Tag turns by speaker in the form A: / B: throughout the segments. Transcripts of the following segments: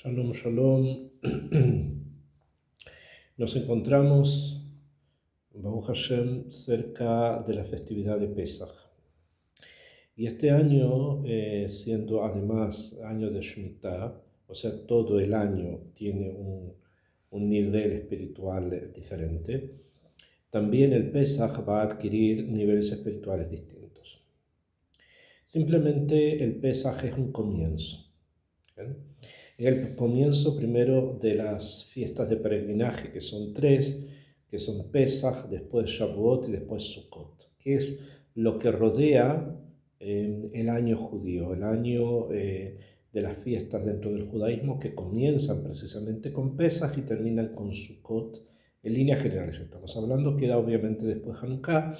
A: Shalom, shalom. Nos encontramos, Baruch Hashem, cerca de la festividad de Pesach. Y este año, siendo además año de Shemitah, o sea, todo el año tiene un nivel espiritual diferente, también el Pesach va a adquirir niveles espirituales distintos. Simplemente el Pesach es un comienzo. ¿Bien? El comienzo primero de las fiestas de peregrinaje, que son tres, que son Pesach, después Shavuot y después Sukkot, que es lo que rodea el año judío, el año de las fiestas dentro del judaísmo que comienzan precisamente con Pesach y terminan con Sukkot. En líneas generales estamos hablando, queda obviamente después Hanukkah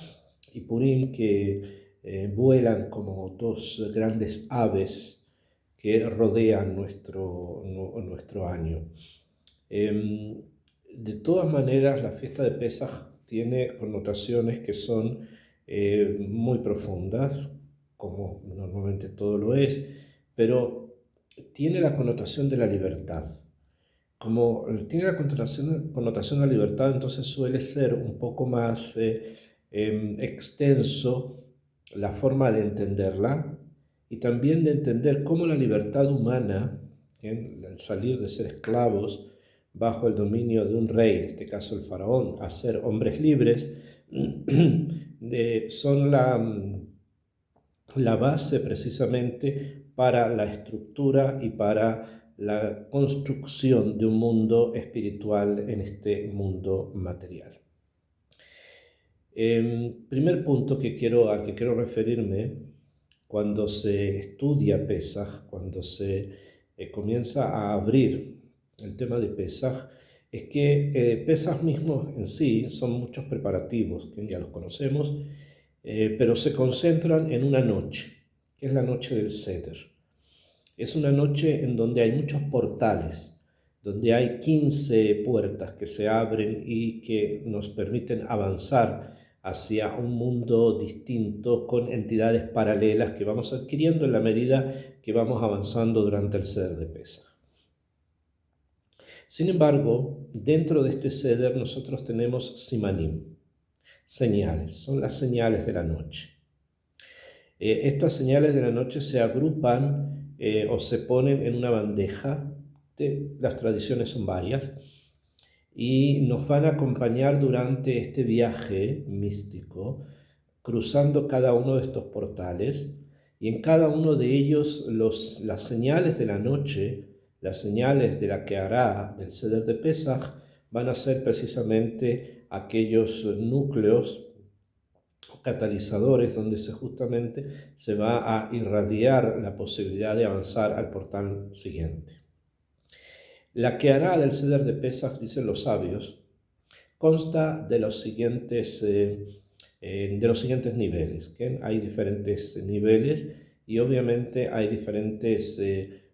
A: y Purim, que vuelan como dos grandes aves que rodean nuestro año. De todas maneras, la fiesta de Pesaj tiene connotaciones que son muy profundas, como normalmente todo lo es, pero tiene la connotación de la libertad. Como tiene la connotación de la libertad, entonces suele ser un poco más extenso la forma de entenderla y también de entender cómo la libertad humana, el salir de ser esclavos bajo el dominio de un rey, en este caso el faraón, a ser hombres libres, son la base precisamente para la estructura y para la construcción de un mundo espiritual en este mundo material. Primer punto al que quiero referirme cuando se estudia Pesaj, cuando se comienza a abrir el tema de Pesaj, es que Pesaj mismo en sí son muchos preparativos, que ya los conocemos, pero se concentran en una noche, que es la noche del Seder. Es una noche en donde hay muchos portales, donde hay 15 puertas que se abren y que nos permiten avanzar hacia un mundo distinto con entidades paralelas que vamos adquiriendo en la medida que vamos avanzando durante el Seder de Pesaj. Sin embargo, dentro de este Seder nosotros tenemos simanim, señales, son las señales de la noche. Estas señales de la noche se agrupan o se ponen en una bandeja, las tradiciones son varias, y nos van a acompañar durante este viaje místico, cruzando cada uno de estos portales, y en cada uno de ellos las señales de la noche, las señales de la que hará del Seder de Pesaj, van a ser precisamente aquellos núcleos catalizadores donde justamente se va a irradiar la posibilidad de avanzar al portal siguiente. La que hará del Seder de Pesaj, dicen los sabios, consta de los siguientes niveles. ¿Okay? Hay diferentes niveles y obviamente hay diferentes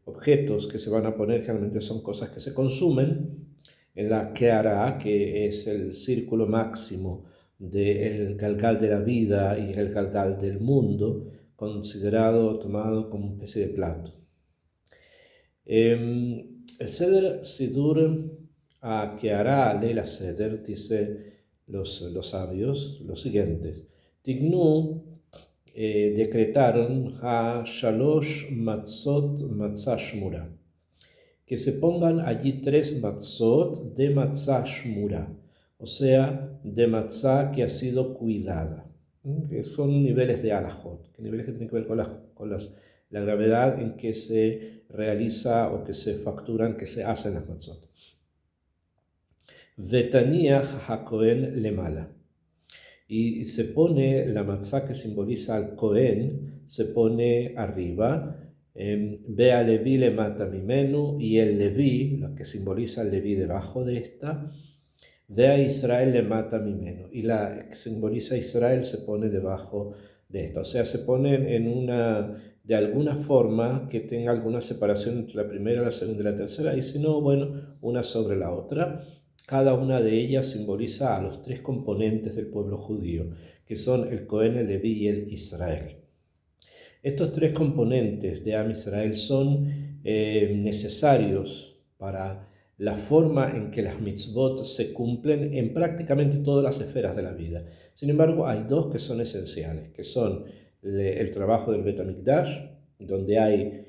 A: objetos que se van a poner, generalmente son cosas que se consumen, en la que hará, que es el círculo máximo del Galgal de la vida y el Galgal del mundo, tomado como una especie de plato. El Seder Sidur que hará Leila Seder, dice los sabios, los siguientes. Tignu decretaron ha Shalosh Matzot Matzah Shmura, que se pongan allí 3 matzot de matzah shmura, o sea, de matzah que ha sido cuidada, que son niveles de alajot, niveles que tienen que ver con la gravedad en que se realiza o que se facturan, que se hacen las matzot. Vetaniach hakohen lemala, y se pone la matzah que simboliza al Cohen, se pone arriba. Ve a Leví le mata mimenu, y el Leví, lo que simboliza el Leví debajo de esta. Ve a Israel le mata mimenu, y la que simboliza a Israel se pone debajo de esta. O sea, se ponen de alguna forma que tenga alguna separación entre la primera, la segunda y la tercera, y si no, bueno, una sobre la otra. Cada una de ellas simboliza a los 3 componentes del pueblo judío, que son el Cohen, el Leví y el Israel. Estos 3 componentes de Am Israel son necesarios para la forma en que las mitzvot se cumplen en prácticamente todas las esferas de la vida. Sin embargo, hay dos que son esenciales, que son el trabajo del Bet HaMikdash, donde hay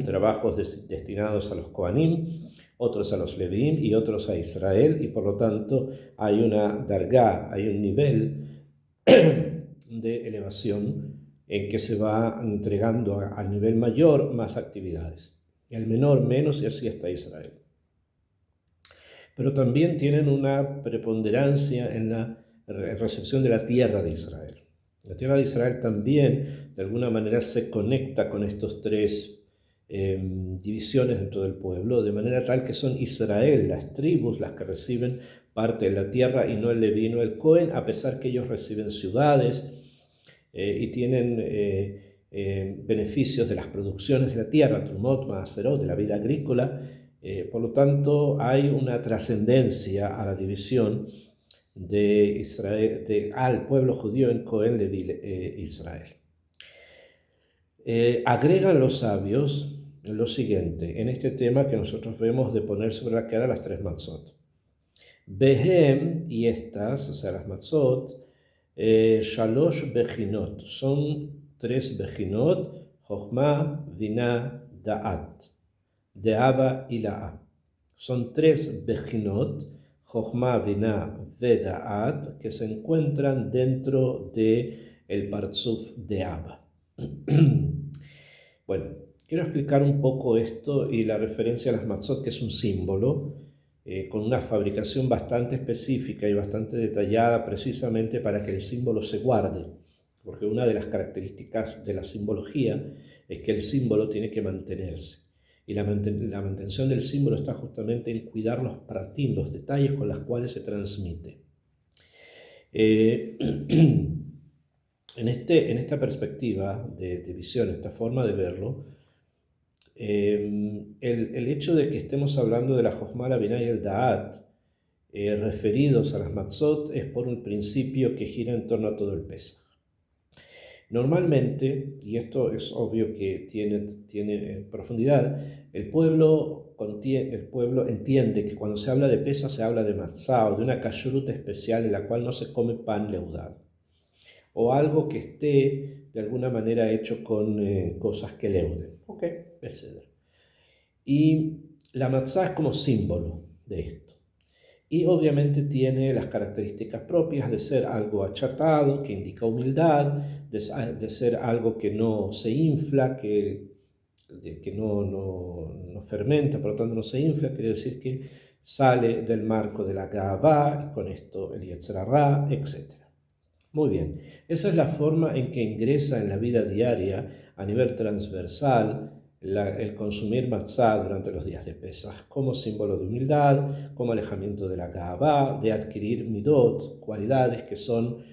A: trabajos destinados a los Kohanim, otros a los Levíim y otros a Israel, y por lo tanto hay una dargá, hay un nivel de elevación en que se va entregando al nivel mayor más actividades, y al menor menos, y así está Israel. Pero también tienen una preponderancia en la recepción de la tierra de Israel. La tierra de Israel también, de alguna manera, se conecta con estos tres divisiones dentro del pueblo, de manera tal que son Israel, las tribus, las que reciben parte de la tierra y no el Leví, no el Cohen, a pesar que ellos reciben ciudades y tienen beneficios de las producciones de la tierra, Trumot, Maaserot, de la vida agrícola. Por lo tanto, hay una trascendencia a la división de Israel, al pueblo judío en Cohen, Leví, Israel. Agregan los sabios lo siguiente, en este tema que nosotros vemos de poner sobre la cara las tres matzot. Behem, y estas, o sea, las matzot, Shalosh Bechinot, son tres Bechinot, Jochma, Binah, Da'at, De'ava y La'a. Son tres Bechinot, Jochma, Binah, Da'at, que se encuentran dentro del Partzuf De'ava. Bueno, quiero explicar un poco esto y la referencia a las matzot, que es un símbolo, con una fabricación bastante específica y bastante detallada precisamente para que el símbolo se guarde, porque una de las características de la simbología es que el símbolo tiene que mantenerse, y la mantención del símbolo está justamente en cuidar los pratim, los detalles con los cuales se transmite. En esta perspectiva de visión, esta forma de verlo, el hecho de que estemos hablando de la Jochma, la Binah y el Da'at, referidos a las matzot, es por un principio que gira en torno a todo el Pesaj. Normalmente, y esto es obvio que tiene profundidad, el pueblo entiende que cuando se habla de Pesaj se habla de matzah o de una kashrut especial en la cual no se come pan leudado, o algo que esté de alguna manera hecho con cosas que leuden. Ok, beseder. Y la matzá es como símbolo de esto. Y obviamente tiene las características propias de ser algo achatado, que indica humildad, de ser algo que no se infla, que no fermenta, por lo tanto no se infla, quiere decir que sale del marco de la Gavá, y con esto el Yetzer Hara, etc. Muy bien, esa es la forma en que ingresa en la vida diaria a nivel transversal el consumir matzá durante los días de Pesaj, como símbolo de humildad, como alejamiento de la Gavá, de adquirir midot, cualidades que son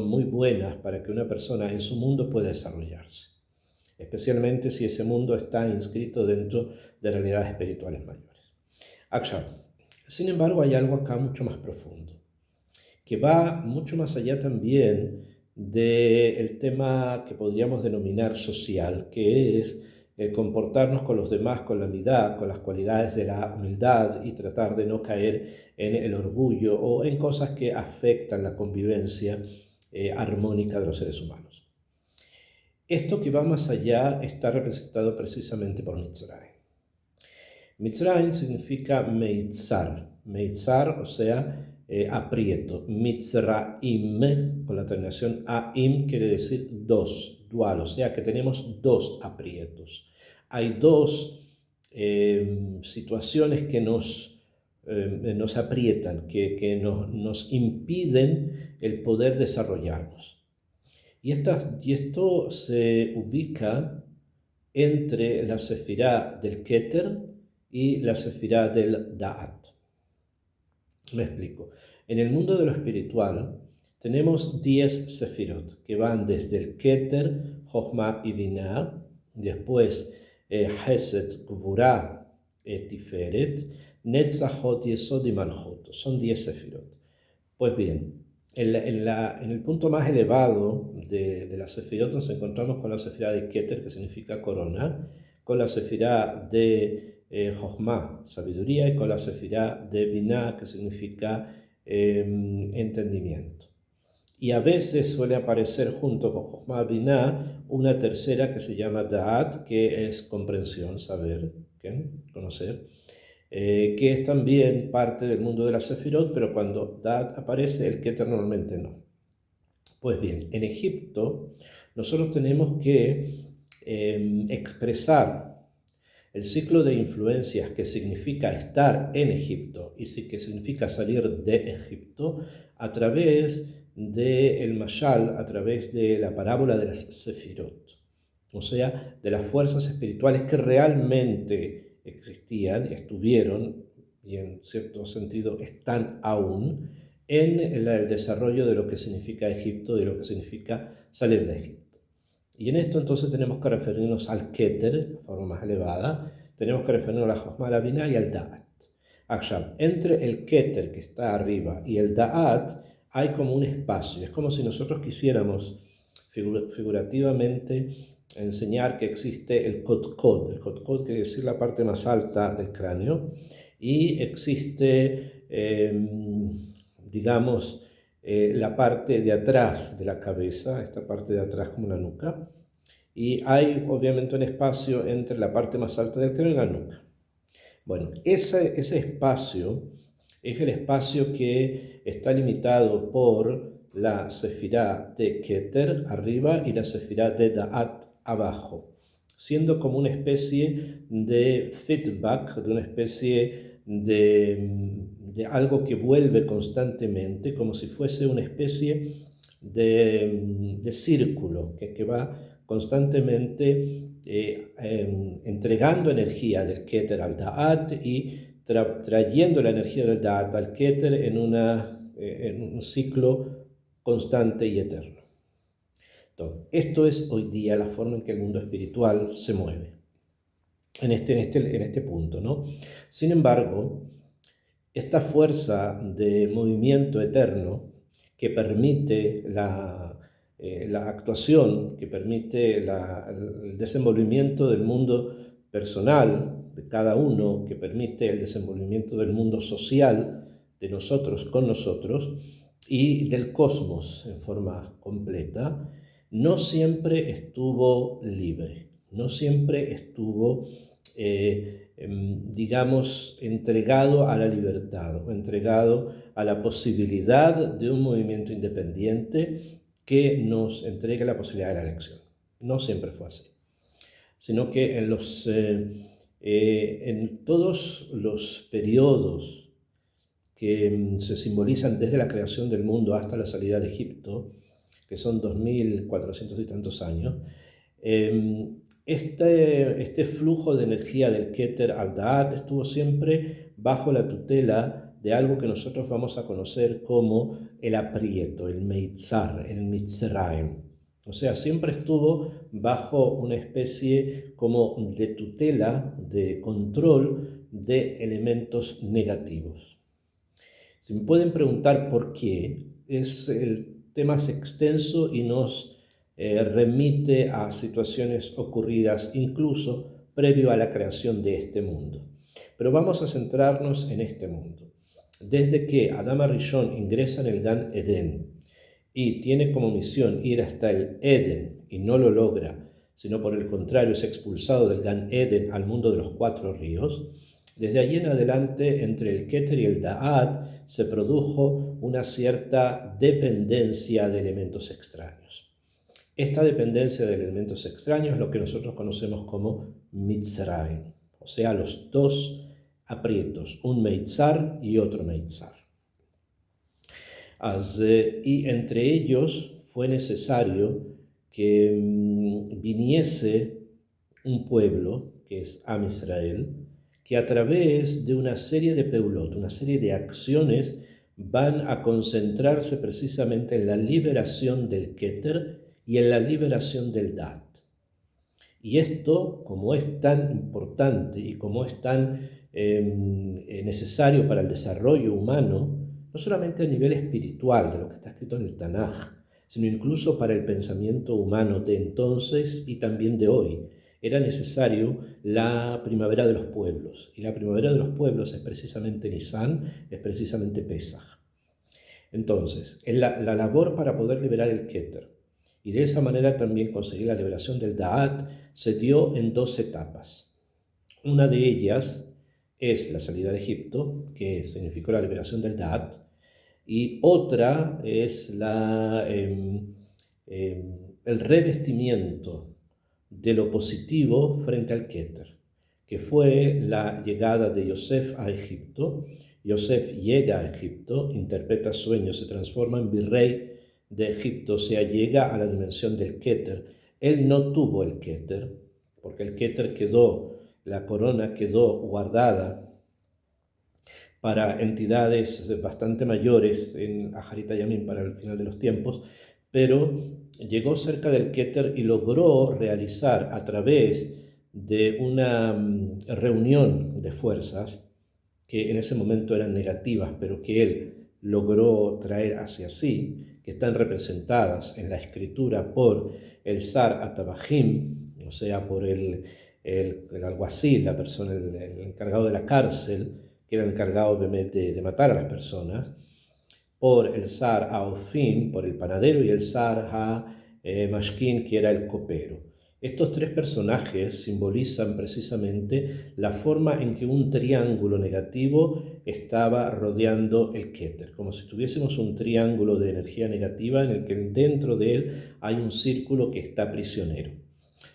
A: muy buenas para que una persona en su mundo pueda desarrollarse, especialmente si ese mundo está inscrito dentro de realidades espirituales mayores. Sin embargo, hay algo acá mucho más profundo, que va mucho más allá también del tema que podríamos denominar social, que es el comportarnos con los demás con la midá, con las cualidades de la humildad, y tratar de no caer en el orgullo o en cosas que afectan la convivencia armónica de los seres humanos. Esto que va más allá está representado precisamente por Mitzrayim. Mitzrayim significa meitzar, o sea, aprieto. Mitzraim, con la terminación aim, quiere decir dos, dual, o sea que tenemos dos aprietos. Hay dos situaciones que nos aprietan, que nos impiden el poder desarrollarnos. Y esto se ubica entre la sefirá del Keter y la sefirá del Da'at. Me explico. En el mundo de lo espiritual tenemos 10 sefirot que van desde el Keter, Jochma y Binah, después Hesed, Gvurah, Tiferet, Netzachot, Yesod y Malchut. Son 10 sefirot. Pues bien, en el punto más elevado de la sefirot nos encontramos con la sefirá de Keter, que significa corona, con la sefirá de Jochma, sabiduría, y con la sefirá de Binah, que significa entendimiento. Y a veces suele aparecer junto con Jochma Binah una tercera que se llama Da'at, que es comprensión, saber, conocer, que es también parte del mundo de la Sefirot, pero cuando Da'at aparece, el Keter normalmente no. Pues bien, en Egipto nosotros tenemos que expresar el ciclo de influencias que significa estar en Egipto y que significa salir de Egipto a través del Mashal, a través de la parábola de las Sefirot, o sea, de las fuerzas espirituales que realmente existían, estuvieron y en cierto sentido están aún en el desarrollo de lo que significa Egipto, de lo que significa salir de Egipto. Y en esto entonces tenemos que referirnos al Keter, de forma más elevada, tenemos que referirnos a la Jochma, la Binah y al Da'at. Entre el Keter que está arriba y el Da'at hay como un espacio, es como si nosotros quisiéramos figurativamente enseñar que existe el Kotkot. El Kotkot quiere decir la parte más alta del cráneo, y existe, digamos, la parte de atrás de la cabeza, esta parte de atrás como la nuca, y hay obviamente un espacio entre la parte más alta del cráneo y la nuca. Bueno, ese espacio es el espacio que está limitado por la sefirá de Keter arriba y la sefirá de Da'at abajo, siendo como una especie de feedback, de una especie de algo que vuelve constantemente, como si fuese una especie de círculo que va constantemente entregando energía del Keter al Da'at y trayendo la energía del Da'at al Keter en un ciclo constante y eterno. Entonces, esto es hoy día la forma en que el mundo espiritual se mueve, en este punto, ¿no? Sin embargo, esta fuerza de movimiento eterno que permite la actuación, que permite el desenvolvimiento del mundo personal de cada uno, que permite el desenvolvimiento del mundo social de nosotros con nosotros y del cosmos en forma completa, no siempre estuvo libre, no siempre estuvo, digamos, entregado a la libertad o entregado a la posibilidad de un movimiento independiente que nos entregue la posibilidad de la elección. No siempre fue así, sino que en todos los periodos que se simbolizan desde la creación del mundo hasta la salida de Egipto, que son 2400 y tantos años, este flujo de energía del Keter al Da'at estuvo siempre bajo la tutela de algo que nosotros vamos a conocer como el aprieto, el Meitzar, el Mitzrayim. O sea, siempre estuvo bajo una especie como de tutela, de control de elementos negativos. Si me pueden preguntar por qué, el tema es extenso y nos remite a situaciones ocurridas incluso previo a la creación de este mundo. Pero vamos a centrarnos en este mundo. Desde que Adam Arishon ingresa en el Gan Eden y tiene como misión ir hasta el Eden y no lo logra, sino por el contrario es expulsado del Gan Eden al mundo de los 4 ríos, desde allí en adelante entre el Keter y el Da'at se produjo una cierta dependencia de elementos extraños. Esta dependencia de elementos extraños es lo que nosotros conocemos como Mitzrayim, o sea, los dos aprietos, un Meitzar y otro Meitzar. Y entre ellos fue necesario que viniese un pueblo, que es Am Israel, que a través de una serie de peulot, una serie de acciones, van a concentrarse precisamente en la liberación del Keter y en la liberación del Da'at. Y esto, como es tan importante y como es tan necesario para el desarrollo humano, no solamente a nivel espiritual, de lo que está escrito en el Tanaj, sino incluso para el pensamiento humano de entonces y también de hoy, era necesario la primavera de los pueblos. Y la primavera de los pueblos es precisamente Nisan, es precisamente Pesaj. Entonces, la labor para poder liberar el Keter y de esa manera también conseguir la liberación del Da'at se dio en dos etapas. Una de ellas es la salida de Egipto, que significó la liberación del Da'at, y otra es el revestimiento de lo positivo frente al Keter, que fue la llegada de Yosef a Egipto. Yosef llega a Egipto, interpreta sueños, se transforma en virrey de Egipto, o sea, llega a la dimensión del Keter. Él no tuvo el Keter, porque el Keter quedó, la corona quedó guardada para entidades bastante mayores en Aharit Hayamim para el final de los tiempos, pero llegó cerca del Keter y logró realizar a través de una reunión de fuerzas que en ese momento eran negativas, pero que él logró traer hacia sí, que están representadas en la escritura por el Sar Atabajim, o sea, por el alguacil, la persona, el encargado de la cárcel, que era el encargado de matar a las personas, por el Sar Aofim, por el panadero, y el Sar Ha-Mashkin, que era el copero. Estos tres personajes simbolizan precisamente la forma en que un triángulo negativo estaba rodeando el Keter, como si tuviésemos un triángulo de energía negativa en el que dentro de él hay un círculo que está prisionero.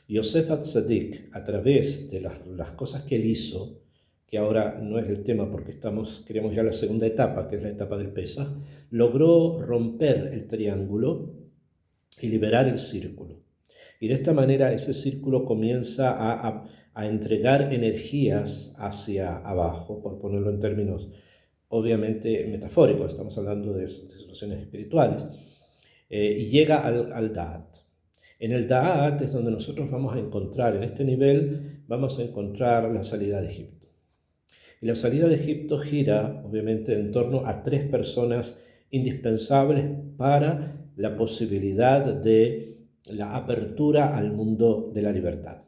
A: Yosef Atzadik, a través de las cosas que él hizo, que ahora no es el tema porque queremos ya la segunda etapa, que es la etapa del Pesaj, logró romper el triángulo y liberar el círculo. Y de esta manera ese círculo comienza a entregar energías hacia abajo, por ponerlo en términos obviamente metafóricos, estamos hablando de situaciones espirituales, y llega al Da'at. En el Da'at es donde nosotros vamos a encontrar, en este nivel, vamos a encontrar la salida de Egipto. Y la salida de Egipto gira, obviamente, en torno a tres personas indispensables para la posibilidad de la apertura al mundo de la libertad.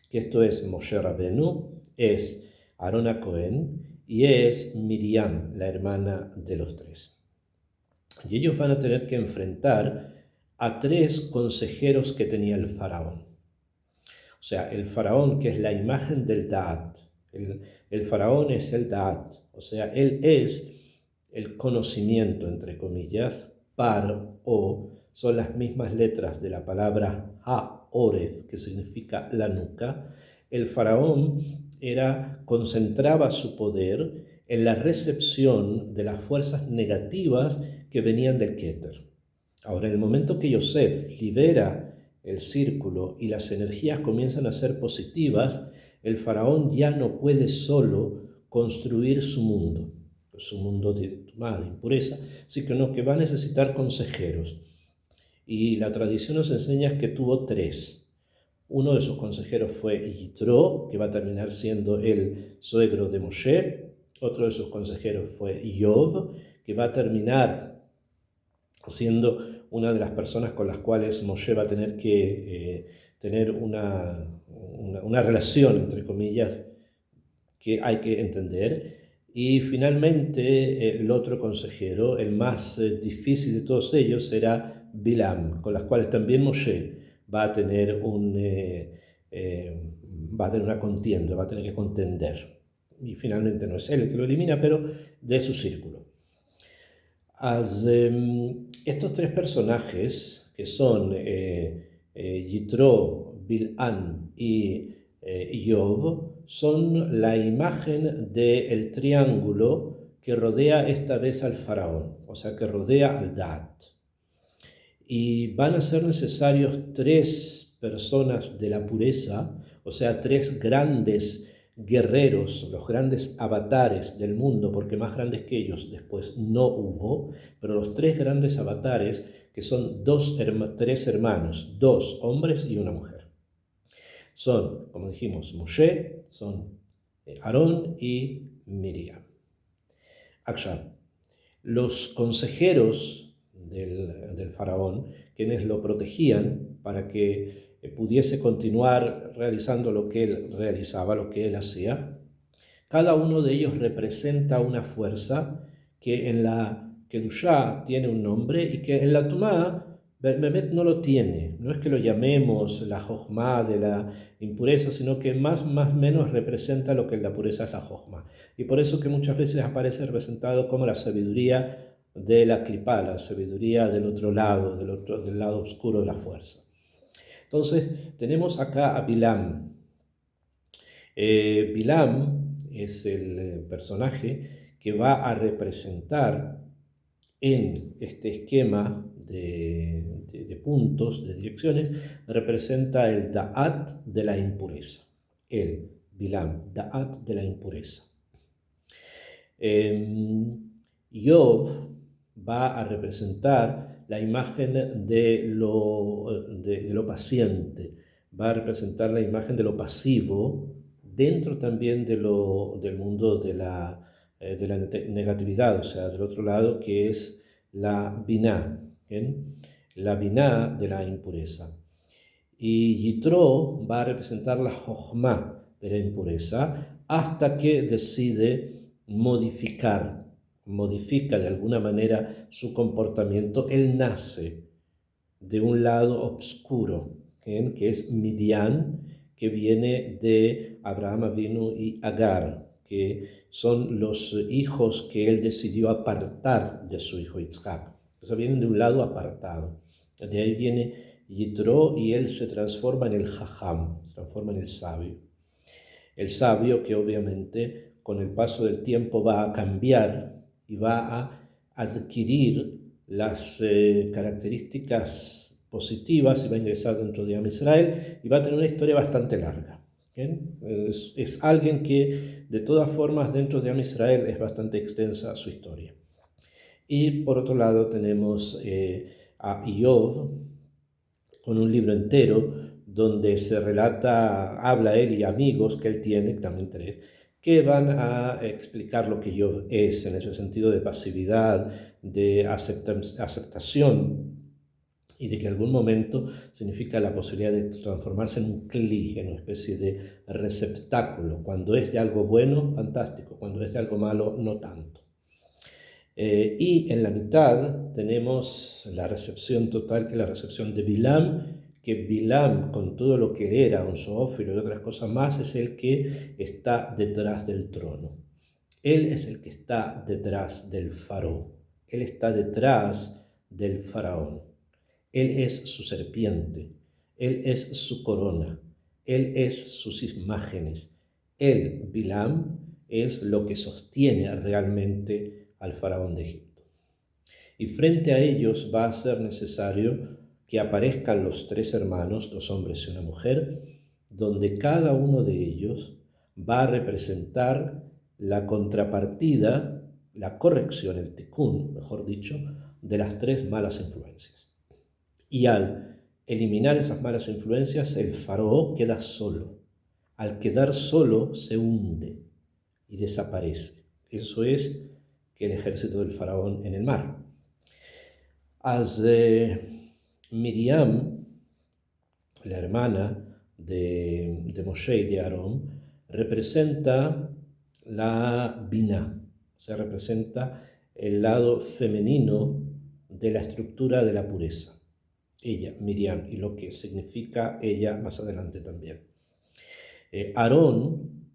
A: Que esto es Moshe Rabenu, es Aarón Cohen y es Miriam, la hermana de los tres. Y ellos van a tener que enfrentar a tres consejeros que tenía el faraón. O sea, el faraón, que es la imagen del Da'at. El faraón es el Da'at, o sea, él es el conocimiento, entre comillas. Par o son las mismas letras de la palabra Ha-Oref, que significa la nuca. El faraón concentraba su poder en la recepción de las fuerzas negativas que venían del Keter. Ahora, en el momento que Yosef libera el círculo y las energías comienzan a ser positivas, el faraón ya no puede solo construir su mundo de mala impureza, sino que va a necesitar consejeros. Y la tradición nos enseña que tuvo tres. Uno de sus consejeros fue Yitro, que va a terminar siendo el suegro de Moshe. Otro de sus consejeros fue Job, que va a terminar siendo una de las personas con las cuales Moshe va a tener que tener una relación, entre comillas, que hay que entender. Y finalmente el otro consejero, el más difícil de todos ellos, será Bilam, con las cuales también Moshe va a tener una contienda, va a tener que contender. Y finalmente no es él el que lo elimina, pero de su círculo. Estos tres personajes, que son Yitro, Bil'an y Job, son la imagen del triángulo que rodea esta vez al faraón, o sea, que rodea al Da'at. Y van a ser necesarios tres personas de la pureza, o sea, tres grandes guerreros, los grandes avatares del mundo, porque más grandes que ellos después no hubo, pero los tres grandes avatares, que son tres hermanos, dos hombres y una mujer. Son, como dijimos, Moshe, son Aarón y Miriam. Akshar, los consejeros del faraón, quienes lo protegían para que pudiese continuar realizando lo que él realizaba, lo que él hacía. Cada uno de ellos representa una fuerza que en la Kedushá tiene un nombre y que en la Tumá Bemet no lo tiene. No es que lo llamemos la Jochma de la impureza, sino que más o menos representa lo que en la pureza es la Jochma. Y por eso que muchas veces aparece representado como la sabiduría de la Klipá, la sabiduría del otro lado, del lado oscuro de la fuerza. Entonces, tenemos acá a Bilam. Bilam es el personaje que va a representar en este esquema de puntos, de direcciones, representa el Da'at de la impureza. El Bilam, Da'at de la impureza. Yov va a representar la imagen de lo paciente, va a representar la imagen de lo pasivo, dentro también del mundo de la negatividad, o sea, del otro lado, que es la biná, ¿bien? La biná de la impureza. Y Yitro va a representar la jochma de la impureza hasta que decide modifica de alguna manera su comportamiento. Él nace de un lado oscuro, ¿bien? Que es Midian, que viene de Abraham Avinu y Agar, que son los hijos que él decidió apartar de su hijo Yitzhak. O sea, vienen de un lado apartado. De ahí viene Yitro y él se transforma en el Jajam, se transforma en el sabio. El sabio que obviamente con el paso del tiempo va a cambiar y va a adquirir las características positivas y va a ingresar dentro de Am Israel y va a tener una historia bastante larga. Es alguien que de todas formas dentro de Am Israel es bastante extensa su historia. Y por otro lado tenemos a Iov con un libro entero donde se relata, habla él y amigos que él tiene, también tres, que van a explicar lo que Iov es en ese sentido de pasividad, de aceptación y de que en algún momento significa la posibilidad de transformarse en un kli, en una especie de receptáculo. Cuando es de algo bueno, fantástico, cuando es de algo malo, no tanto. Y en la mitad tenemos la recepción total, que es la recepción de Bilam, que Bilam, con todo lo que él era, un zoófilo y otras cosas más, es el que está detrás del trono. Él es el que está detrás del faraón. Él está detrás del faraón. Él es su serpiente. Él es su corona. Él es sus imágenes. Él, Bilam, es lo que sostiene realmente al faraón de Egipto. Y frente a ellos va a ser necesario que aparezcan los tres hermanos, dos hombres y una mujer, donde cada uno de ellos va a representar la contrapartida, la corrección, el tikkun, mejor dicho, de las tres malas influencias. Y al eliminar esas malas influencias, el faraón queda solo. Al quedar solo, se hunde y desaparece. Eso es que el ejército del faraón en el mar. Miriam, la hermana de Moshe y de Aarón, representa la Binah, se representa el lado femenino de la estructura de la pureza. Ella, Miriam, y lo que significa ella más adelante también. Aarón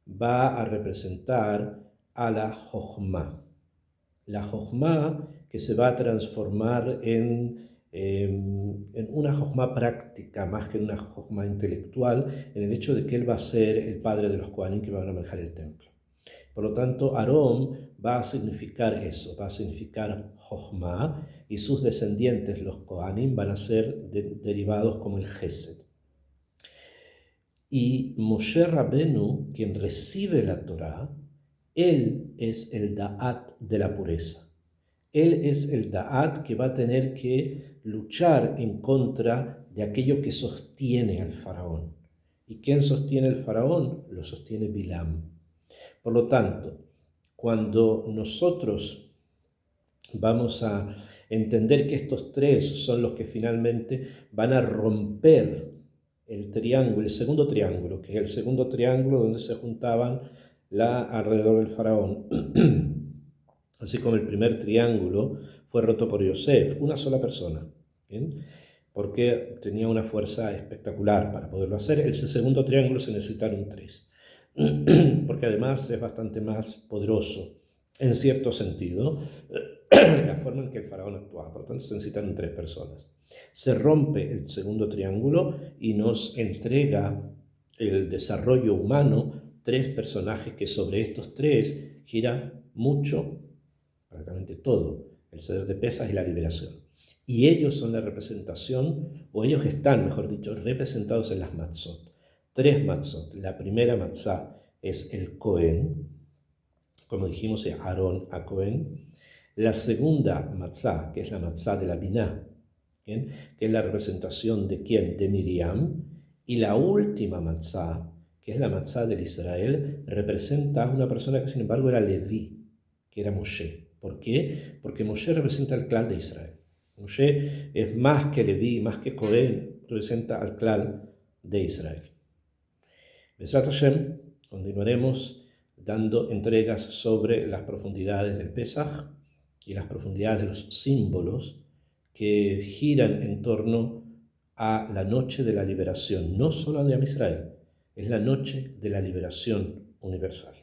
A: va a representar a la Jochma. La Jochma que se va a transformar en una Jochma práctica más que en una Jochma intelectual, en el hecho de que él va a ser el padre de los Kohanim que van a manejar el templo. Por lo tanto, Aarón va a significar eso, va a significar Jochma, y sus descendientes, los Kohanim, van a ser derivados como el Gesed. Y Moshe Rabenu, quien recibe la Torá, él es el Da'at de la pureza. Él es el Da'at que va a tener que luchar en contra de aquello que sostiene al faraón. ¿Y quién sostiene al faraón? Lo sostiene Bilam. Por lo tanto, cuando nosotros vamos a entender que estos tres son los que finalmente van a romper el segundo triángulo, que es el segundo triángulo donde se juntaban alrededor del faraón. Así como el primer triángulo fue roto por Yosef, una sola persona, ¿bien? Porque tenía una fuerza espectacular para poderlo hacer. El segundo triángulo se necesitaron tres, porque además es bastante más poderoso, en cierto sentido, la forma en que el faraón actuaba. Por lo tanto, se necesitaron tres personas. Se rompe el segundo triángulo y nos entrega el desarrollo humano, tres personajes que sobre estos tres gira mucho, prácticamente todo, el ceder de Pesaj y la liberación. Y ellos son la representación, o ellos están, mejor dicho, representados en las matzot. Tres matzot. La primera matzá es el Cohen, como dijimos, es Aarón a Cohen. La segunda matzá, que es la matzá de la Biná, ¿bien? Que es la representación de quién, de Miriam. Y la última matzá, que es la matzá del Israel, representa a una persona que sin embargo era Leví, que era Moshe. ¿Por qué? Porque Moshe representa al clan de Israel. Moshe es más que Leví, más que Cohen, representa al clan de Israel. Besrat Hashem, continuaremos dando entregas sobre las profundidades del Pesaj y las profundidades de los símbolos que giran en torno a la noche de la liberación, no solo de Am Israel, es la noche de la liberación universal.